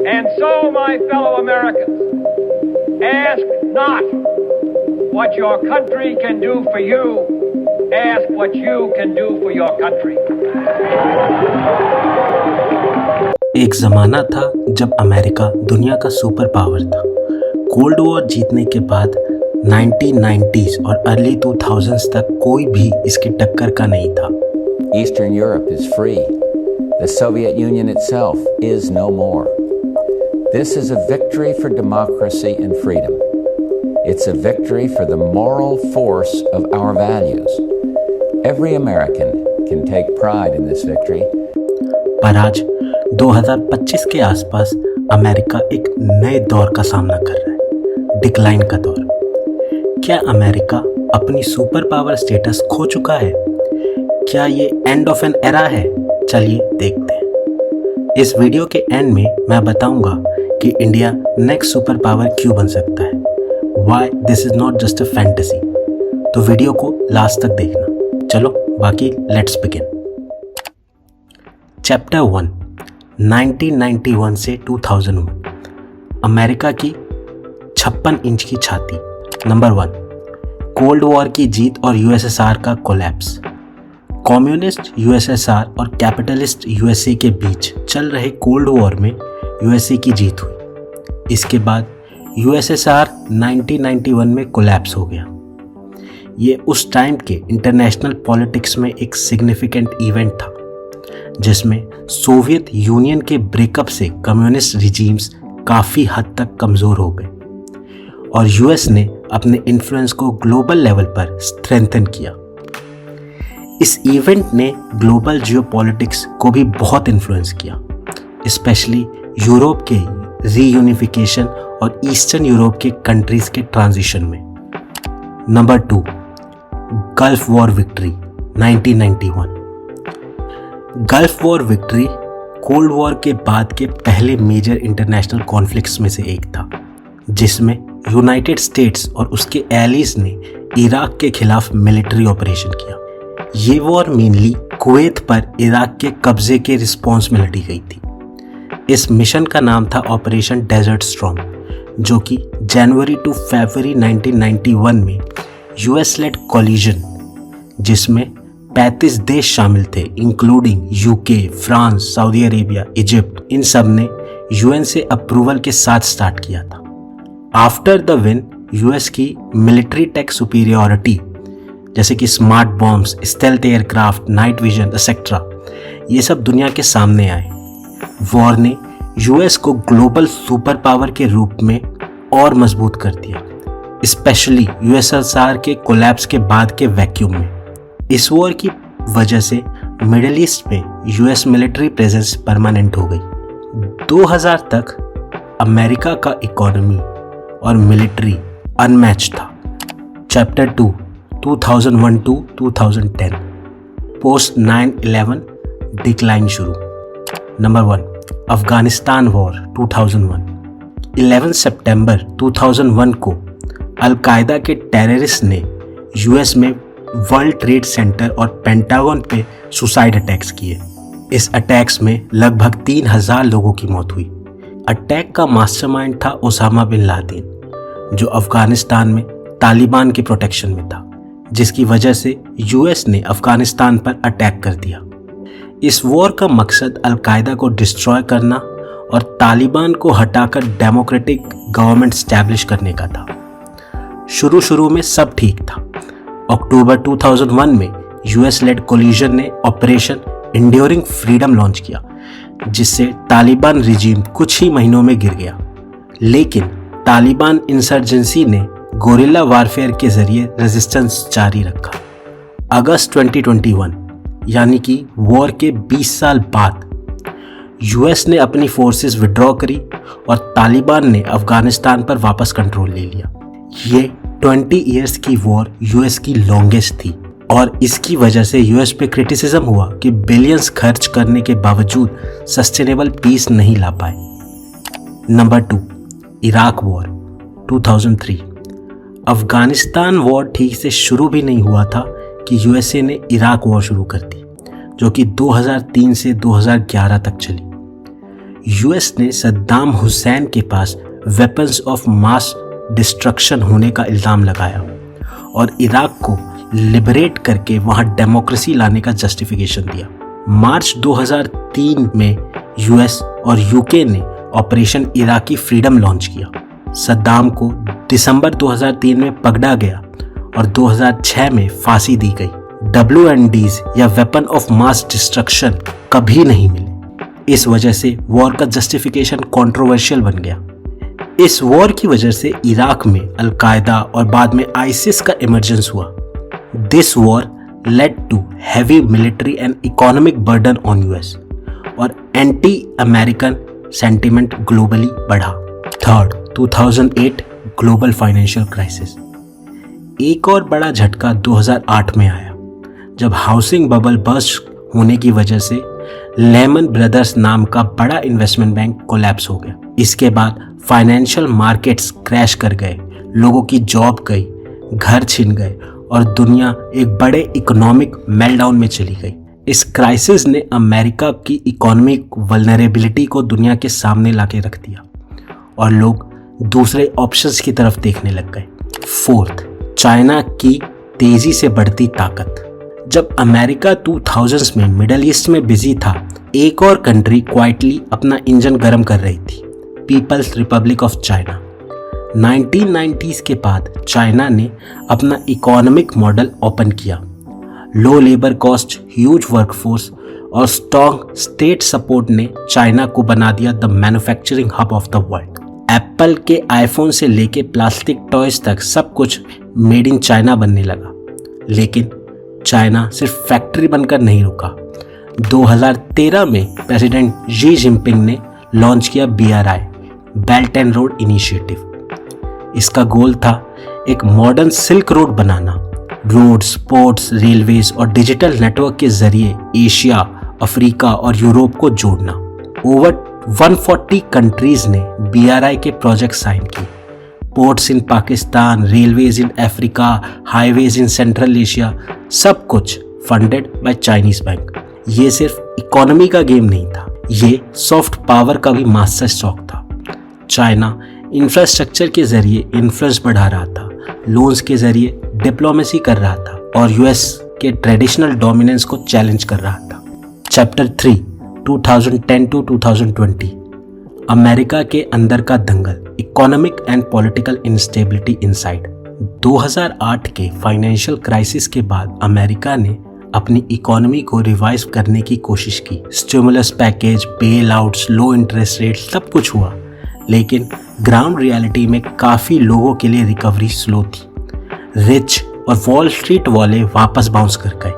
And so, my fellow Americans, ask not what your country can do for you, ask what you can do for your country. एक ज़माना था जब America दुनिया का super power था। Cold war जीतने के बाद 1990s और अर्ली 2000s तक कोई भी इसकी टक्कर का नहीं था। Eastern Europe is free. The Soviet Union itself is no more. This is a victory for democracy and freedom. It's a victory for the moral force of our values. Every American can take pride in this victory. पर आज 2025 के आसपास America एक नए दौर का सामना कर रहा है, डिक्लाइन का दौर। क्या अमेरिका अपनी सुपर पावर स्टेटस खो चुका है? क्या ये एंड ऑफ एन एरा है? चलिए देखते हैं। इस वीडियो के एंड में मैं बताऊंगा कि इंडिया नेक्स्ट सुपर पावर क्यों बन सकता है, why this is not just a fantasy. तो वीडियो को लास्ट तक देखना। चलो बाकी लेट्स बिगिन। चैप्टर 1, 1991 से 2001, अमेरिका की 56 इंच की छाती। नंबर 1, कोल्ड वॉर की जीत और यूएसएसआर का कोलैप्स। कम्युनिस्ट यूएसएसआर और कैपिटलिस्ट यूएसए के बीच चल रहे कोल्ड वॉर में यूएसए की जीत हुई। इसके बाद यूएसएसआर 1991 में कोलैप्स हो गया। ये उस टाइम के इंटरनेशनल पॉलिटिक्स में एक सिग्निफिकेंट इवेंट था, जिसमें सोवियत यूनियन के ब्रेकअप से कम्युनिस्ट रिजीम्स काफ़ी हद तक कमज़ोर हो गए और यूएस ने अपने इन्फ्लुएंस को ग्लोबल लेवल पर स्ट्रेंथन किया। इस इवेंट ने ग्लोबल जियोपॉलिटिक्स को भी बहुत इन्फ्लुएंस किया, स्पेशली यूरोप के रीयूनिफिकेशन और ईस्टर्न यूरोप के कंट्रीज के ट्रांजिशन में। Number 2, gulf war victory 1991। Gulf war victory cold war के बाद के पहले मेजर इंटरनेशनल कॉन्फ्लिक्ट्स में से एक था, जिसमें यूनाइटेड स्टेट्स और उसके एलीज ने इराक के खिलाफ मिलिट्री ऑपरेशन किया। ये वॉर मेनली कुवैत पर इराक के कब्जे के रिस्पॉन्स में लड़ी गई थी। इस मिशन का नाम था ऑपरेशन डेजर्ट स्टॉर्म, जो कि जनवरी टू फरवरी 1991 में यूएस लेड कोलिजन, जिसमें 35 देश शामिल थे, including UK, France, Saudi Arabia, Egypt, इन सब ने यूएन से अप्रूवल के साथ स्टार्ट किया था। आफ्टर द विन, यूएस की मिलिट्री टेक सुपीरियरिटी जैसे कि smart bombs, stealth aircraft, night vision etcetera, ये सब दुनिया के सामने आए। वॉर ने यूएस को ग्लोबल सुपर पावर के रूप में और मजबूत कर दिया, स्पेशली यूएसएसआर के कोलैप्स के बाद के वैक्यूम में। इस वॉर की वजह से मिडिल ईस्ट में यूएस मिलिट्री प्रेजेंस परमानेंट हो गई। 2000 तक अमेरिका का इकोनॉमी और मिलिट्री अनमैच्ड था। चैप्टर 2, 2001 टू 2010, पोस्ट 9/11 डिक्लाइन शुरू। Number 1, Afghanistan war 2001। 11 सितंबर 2001 को अल-कायदा के टेररिस्ट ने यूएस में वर्ल्ड ट्रेड सेंटर और पेंटागन पे सुसाइड अटैक्स किए। इस अटैक्स में लगभग 3000 लोगों की मौत हुई। अटैक का मास्टरमाइंड था ओसामा बिन लादेन, जो अफगानिस्तान में तालिबान के प्रोटेक्शन में था, जिसकी वजह से यूएस ने अफगानिस्तान पर अटैक कर दिया। इस वॉर का मकसद अल-कायदा को डिस्ट्रॉय करना और तालिबान को हटाकर डेमोक्रेटिक गवर्नमेंट स्टैब्लिश करने का था। शुरू में सब ठीक था। अक्टूबर 2001 में यूएस लेड कोलिजन ने ऑपरेशन एंड्योरिंग फ्रीडम लॉन्च किया, जिससे तालिबान रिजीम कुछ ही महीनों में गिर गया। लेकिन तालिबान इंसर्जेंसी ने गोरिल्ला वारफेयर के जरिए रेजिस्टेंस जारी रखा। अगस्त 2021 यानी कि वॉर के 20 साल बाद यूएस ने अपनी फोर्सेस विड्रॉ करी और तालिबान ने अफगानिस्तान पर वापस कंट्रोल ले लिया। ये 20 इयर्स की वॉर यूएस की लॉन्गेस्ट थी और इसकी वजह से यूएस पे क्रिटिसिज्म हुआ कि बिलियंस खर्च करने के बावजूद सस्टेनेबल पीस नहीं ला पाए। Number 2, Iraq war 2003। Afghanistan war ठीक से शुरू भी नहीं हुआ था कि यूएसए ने इराक वॉर शुरू कर दी, जो कि 2003 से 2011 तक चली। यूएस ने सद्दाम हुसैन के पास वेपन्स ऑफ मास डिस्ट्रक्शन होने का इल्ज़ाम लगाया और इराक को लिबरेट करके वहां डेमोक्रेसी लाने का जस्टिफिकेशन दिया। मार्च 2003 में यूएस और यूके ने ऑपरेशन इराकी फ्रीडम लॉन्च किया। सद्दाम को दिसंबर 2003 में पकड़ा गया और 2006 में फांसी दी गई। WMDs या वेपन ऑफ मास डिस्ट्रक्शन कभी नहीं मिले। इस वजह से वॉर का जस्टिफिकेशन कंट्रोवर्शियल बन गया। इस वॉर की वजह से इराक में अलकायदा और बाद में आईसिस का इमर्जेंस हुआ। This war led to heavy military and economic burden on US और एंटी अमेरिकन सेंटिमेंट ग्लोबली बढ़ा। Third, 2008 global financial crisis. एक और बड़ा झटका 2008 में आया जब हाउसिंग बबल बर्स्ट होने की वजह से लेमन ब्रदर्स नाम का बड़ा इन्वेस्टमेंट बैंक कोलैप्स हो गया। इसके बाद फाइनेंशियल मार्केट्स क्रैश कर गए, लोगों की जॉब गई, घर छिन गए और दुनिया एक बड़े इकोनॉमिक मेल्टडाउन में चली गई। इस क्राइसिस ने अमेरिका की इकोनॉमिक वल्नरेबिलिटी को दुनिया के सामने लाके रख दिया और लोग दूसरे ऑप्शंस की तरफ देखने लग गए। फोर्थ, चाइना की तेजी से बढ़ती ताकत। जब अमेरिका 2000s में मिडल ईस्ट में बिजी था, एक और कंट्री क्वाइटली अपना इंजन गर्म कर रही थी, peoples Republic of China. 1990s के बाद चाइना ने अपना इकोनॉमिक मॉडल ओपन किया। लो लेबर कॉस्ट, ह्यूज वर्कफोर्स और स्ट्रॉन्ग स्टेट सपोर्ट ने चाइना को बना दिया the manufacturing hub of the world. Apple के आईफोन से लेके प्लास्टिक टॉयज तक सब कुछ मेड इन चाइना बनने लगा। लेकिन चाइना सिर्फ फैक्ट्री बनकर नहीं रुका। 2013 में प्रेसिडेंट शी जिनपिंग ने लॉन्च किया BRI, belt and road initiative. इसका गोल था एक मॉडर्न सिल्क रोड बनाना। रोड्स, पोर्ट्स, रेलवेज और डिजिटल नेटवर्क के जरिए एशिया, अफ्रीका और यूरोप को जोड़ना। ओवर 140 कंट्रीज ने BRI के प्रोजेक्ट साइन किए। Ports in Pakistan, railways in Africa, highways in central Asia, सब कुछ फंडेड बाय चाइनीज बैंक। ये सिर्फ इकोनॉमी का गेम नहीं था, ये सॉफ्ट पावर का भी मास्टर स्ट्रोक था। चाइना इंफ्रास्ट्रक्चर के जरिए इन्फ्लुएंस बढ़ा रहा था, लोन्स के जरिए डिप्लोमेसी कर रहा था और यूएस के ट्रेडिशनल डोमिनेंस को चैलेंज कर रहा था। चैप्टर 3, 2010 to 2020, अमेरिका के अंदर का दंगल, economic and political instability inside. 2008 के फाइनेंशियल क्राइसिस के बाद अमेरिका ने अपनी इकोनॉमी को रिवाइव करने की कोशिश की। Stimulus package, bailouts, low interest rate, सब कुछ हुआ, लेकिन ग्राउंड रियलिटी में काफ़ी लोगों के लिए रिकवरी स्लो थी। रिच और वॉल स्ट्रीट वाले वापस बाउंस कर गए,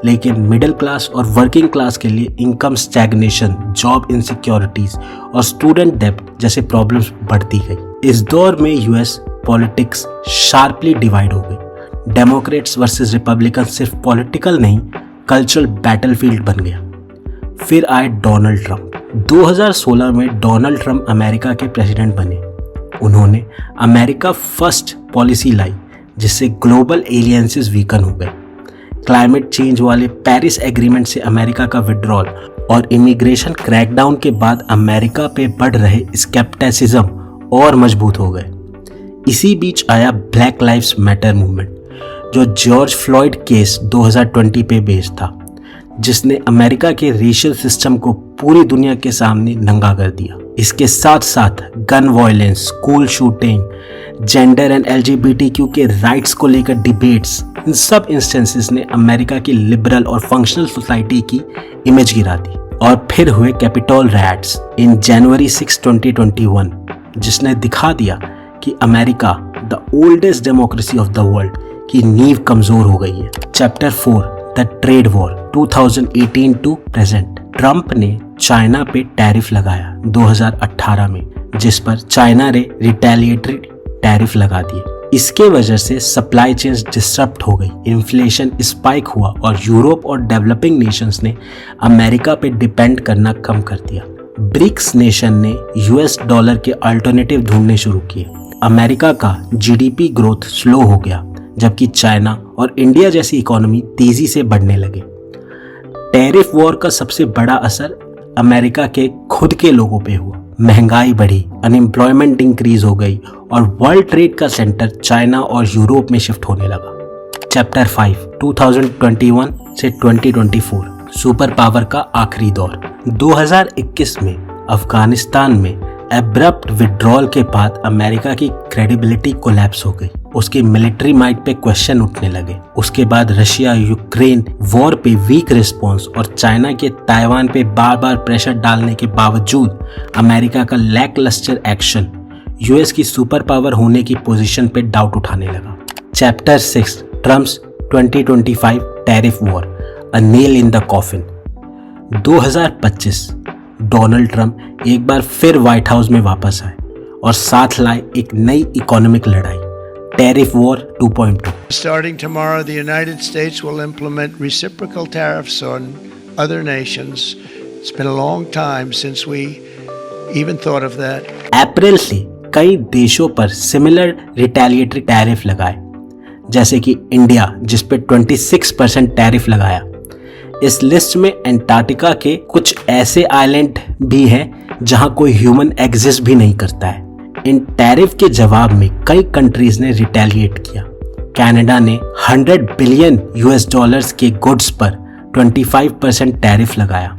लेकिन मिडिल क्लास और वर्किंग क्लास के लिए इनकम स्टैग्नेशन, जॉब इनसिक्योरिटीज और स्टूडेंट डेब्ट जैसे प्रॉब्लम्स बढ़ती गई। इस दौर में यूएस पॉलिटिक्स शार्पली डिवाइड हो गई। डेमोक्रेट्स वर्सेस रिपब्लिकन सिर्फ पॉलिटिकल नहीं, कल्चरल बैटलफील्ड बन गया। फिर आए डोनाल्ड ट्रंप। 2016 में डोनाल्ड ट्रंप अमेरिका के प्रेसिडेंट बने। उन्होंने अमेरिका फर्स्ट पॉलिसी लाई जिससे ग्लोबल एलियंसेस वीकन हो गए। क्लाइमेट चेंज वाले पेरिस एग्रीमेंट से अमेरिका का विड्रॉल और इमिग्रेशन क्रैकडाउन के बाद अमेरिका पे बढ़ रहे स्केप्टिसिज्म और मजबूत हो गए। इसी बीच आया ब्लैक लाइव्स मैटर मूवमेंट, जो जॉर्ज फ्लॉयड केस 2020 पे बेस्ड था, जिसने अमेरिका के रेशियल सिस्टम को पूरी दुनिया के सामने नंगा कर दिया। इसके साथ साथ gun violence, school shooting, gender and LGBTQ के राइट्स को लेकर डिबेट्स, इन सब इंस्टेंसेस ने अमेरिका की लिबरल और फंक्शनल सोसाइटी की इमेज गिरा दी। और फिर हुए कैपिटोल राइट्स इन जनवरी 6, 2021, जिसने दिखा दिया कि America, the oldest democracy of the world, की नींव कमजोर हो गई है। Chapter 4, the trade war 2018 to present. Trump ने चाइना पे टैरिफ लगाया 2018 में, जिस पर चाइना ने रिटेलिएटरी टैरिफ लगा दिए। इसके वजह से सप्लाई चेन्स डिस्टर्ब हो गई, इन्फ्लेशन स्पाइक हुआ और यूरोप और डेवलपिंग नेशंस ने अमेरिका पे डिपेंड करना कम कर दिया। ब्रिक्स नेशन ने US डॉलर के अल्टरनेटिव ढूंढने शुरू किए। अमेरिका का GDP ग्रोथ स्लो हो गया, जबकि चाइना और इंडिया जैसी इकोनॉमी तेजी से बढ़ने लगे। टैरिफ वॉर का सबसे बड़ा असर अमेरिका के खुद के लोगों पे हुआ। महंगाई बढ़ी, अनएम्प्लॉयमेंट इंक्रीज हो गई और वर्ल्ड ट्रेड का सेंटर चाइना और यूरोप में शिफ्ट होने लगा। चैप्टर 5 2021 से 2024 सुपर पावर का आखिरी दौर। 2021 में अफगानिस्तान में एब्रप्ट विड्रॉल के बाद अमेरिका की क्रेडिबिलिटी कोलैप्स हो गई। उसकी मिलिट्री माइट पे क्वेश्चन उठने लगे। उसके बाद रशिया यूक्रेन वॉर पे वीक रिस्पॉन्स और चाइना के ताइवान पे बार बार प्रेशर डालने के बावजूद अमेरिका का लैकलस्टर एक्शन यूएस की सुपर पावर होने की पोजीशन पे डाउट उठाने लगा। Chapter 6 Trump's 2025 tariff war, a nail in the coffin. 2025 Donald Trump एक बार फिर व्हाइट हाउस में वापस आए और साथ लाए एक नई इकोनॉमिक लड़ाई, tariff war 2.2। Starting tomorrow, the United States will implement reciprocal tariffs on other nations. It's been a long time since we even thought of that. अप्रैल से कई देशों पर सिमिलर रिटेलिएटरी टैरिफ लगाए, जैसे कि इंडिया जिस पे 26% टैरिफ लगाया। इस लिस्ट में एंटार्क्टिका के कुछ ऐसे आइलैंड भी हैं जहां कोई ह्यूमन एग्जिस्ट भी नहीं करता है। इन टैरिफ के जवाब में कई कंट्रीज ने रिटेलिएट किया। कनाडा ने 100 बिलियन यूएस डॉलर्स के गुड्स पर 25% टैरिफ लगाया।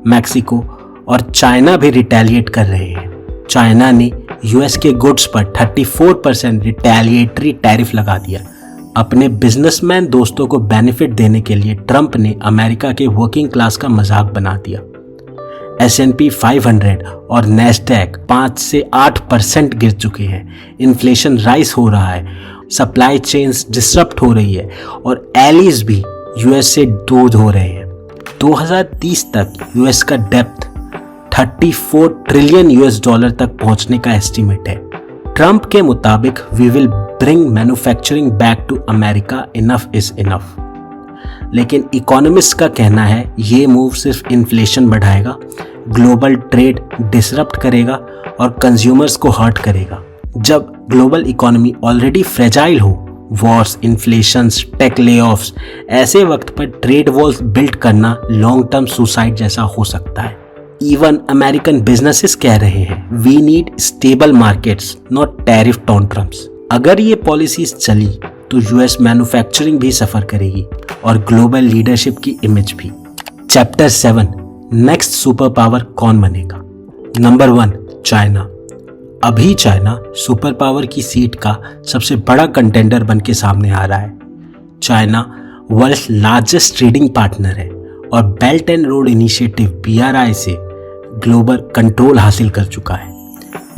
मैक्सिको और चाइना भी रिटेलिएट कर रहे हैं। चाइना ने यूएस के गुड्स पर 34% रिटेलिएटरी टैरिफ लगा दिया। अपने बिजनेसमैन दोस्तों को बेनिफिट देने के लिए ट्रंप ने अमेरिका के वर्किंग क्लास का मजाक बना दिया। S&P 500 और नैस्डैक 5 से 8% गिर चुके हैं। इन्फ्लेशन राइज हो रहा है, सप्लाई चेन्स डिसरप्ट हो रही है और एलीज भी यूएस से दूर हो रहे हैं। 2030 तक यूएस का डेप्थ 34 ट्रिलियन यूएस डॉलर तक पहुंचने का एस्टीमेट है। ट्रंप के मुताबिक we will bring manufacturing back to America, enough is enough. लेकिन इकोनॉमिस्ट का कहना है ये मूव सिर्फ इन्फ्लेशन बढ़ाएगा, ग्लोबल ट्रेड डिसरप्ट करेगा और कंज्यूमर्स को हर्ट करेगा। जब ग्लोबल इकोनॉमी ऑलरेडी फ्रेजाइल हो, वॉर्स, इन्फ्लेशंस, टेक लेऑफ्स, ऐसे वक्त पर ट्रेड वॉल्स बिल्ड करना लॉन्ग टर्म सुसाइड जैसा हो सकता है। इवन अमेरिकन बिजनेसेस कह रहे हैं we need stable markets, not tariff tantrums. अगर ये पॉलिसीज चली तो यूएस मैन्युफैक्चरिंग भी सफर करेगी और ग्लोबल लीडरशिप की इमेज भी। चैप्टर 7 नेक्स्ट सुपर पावर कौन बनेगा। Number 1 China. अभी चाइना सुपर पावर की सीट का सबसे बड़ा कंटेंडर बन के सामने आ रहा है। China world's largest trading partner है और belt and road initiative BRI से ग्लोबल कंट्रोल हासिल कर चुका है।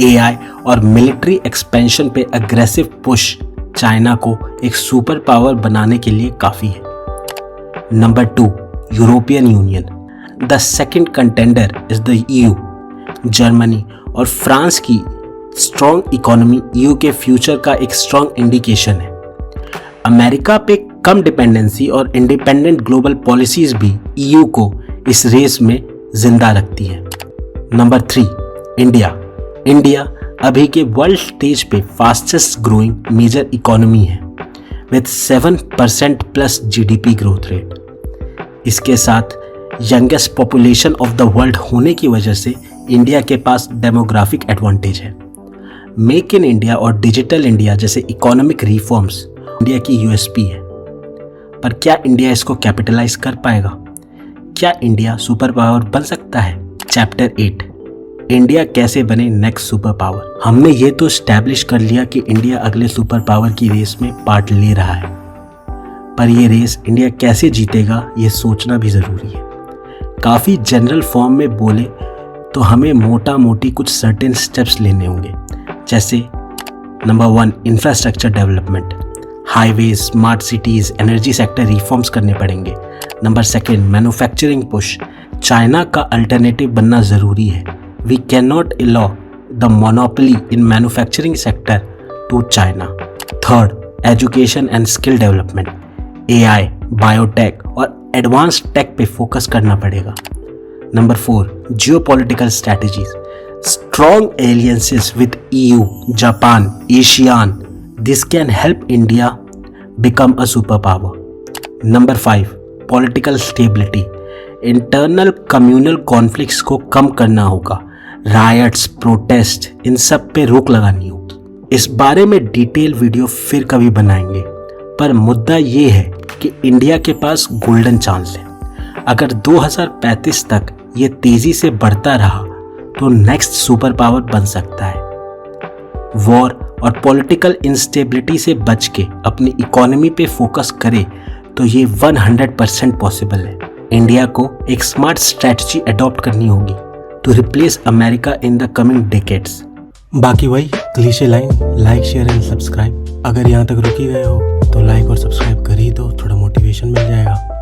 AI और मिलिट्री एक्सपेंशन पे अग्रेसिव पुश चाइना को एक सुपर पावर बनाने के लिए काफी है। Number 2 European union. The second contender is the EU। Germany और फ्रांस की स्ट्रॉन्ग इकोनॉमी EU के फ्यूचर का एक स्ट्रॉन्ग इंडिकेशन है। अमेरिका पे कम डिपेंडेंसी और इंडिपेंडेंट ग्लोबल पॉलिसीज भी EU को इस रेस में जिंदा रखती है। Number 3 India. इंडिया अभी के वर्ल्ड स्टेज पे फास्टेस्ट ग्रोइंग मेजर इकोनॉमी है with 7% plus GDP growth rate. इसके साथ youngest population of the world होने की वजह से इंडिया के पास डेमोग्राफिक एडवांटेज है। मेक इन इंडिया और डिजिटल इंडिया जैसे इकोनॉमिक रिफॉर्म्स इंडिया की USP है। पर क्या इंडिया इसको कैपिटलाइज कर पाएगा? क्या इंडिया सुपर पावर बन सकता है? चैप्टर 8 इंडिया कैसे बने नेक्स्ट सुपर पावर। हमने ये तो स्टैब्लिश कर लिया कि इंडिया अगले सुपर पावर की रेस में पार्ट ले रहा है, पर ये रेस इंडिया कैसे जीतेगा ये सोचना भी ज़रूरी है। काफ़ी जनरल फॉर्म में बोले तो हमें मोटा मोटी कुछ सर्टेन स्टेप्स लेने होंगे, जैसे number 1 infrastructure development, highways, smart cities, energy sector reforms करने पड़ेंगे। नंबर 2 मैन्युफैक्चरिंग पुश, चाइना का अल्टरनेटिव बनना ज़रूरी है। We can not allow the monopoly in manufacturing sector to China. 3 education and skill development, AI, biotech और advanced tech पे focus करना पड़ेगा। Number 4 geopolitical strategies, strong alliances with EU, Japan, ASEAN, this can help India become a super power. Number 5 political stability, internal communal conflicts को कम करना होगा, rights, protest, इन सब पे रोक लगानी होगी। इस बारे में डिटेल वीडियो फिर कभी बनाएंगे, पर मुद्दा ये है कि इंडिया के पास गोल्डन चांस है। अगर 2035 तक ये तेजी से बढ़ता रहा तो नेक्स्ट सुपर पावर बन सकता है। वॉर और पॉलिटिकल इंस्टेबिलिटी से बच के अपनी इकोनॉमी पे फोकस करे तो ये 100% पॉसिबल है। इंडिया को एक स्मार्ट स्ट्रेटजी अडॉप्ट करनी होगी to replace America in the coming decades. बाकी वही cliche line, like, share and subscribe. अगर यहाँ तक रुक ही गए हो तो लाइक और सब्सक्राइब कर ही दो, थोड़ा मोटिवेशन मिल जाएगा।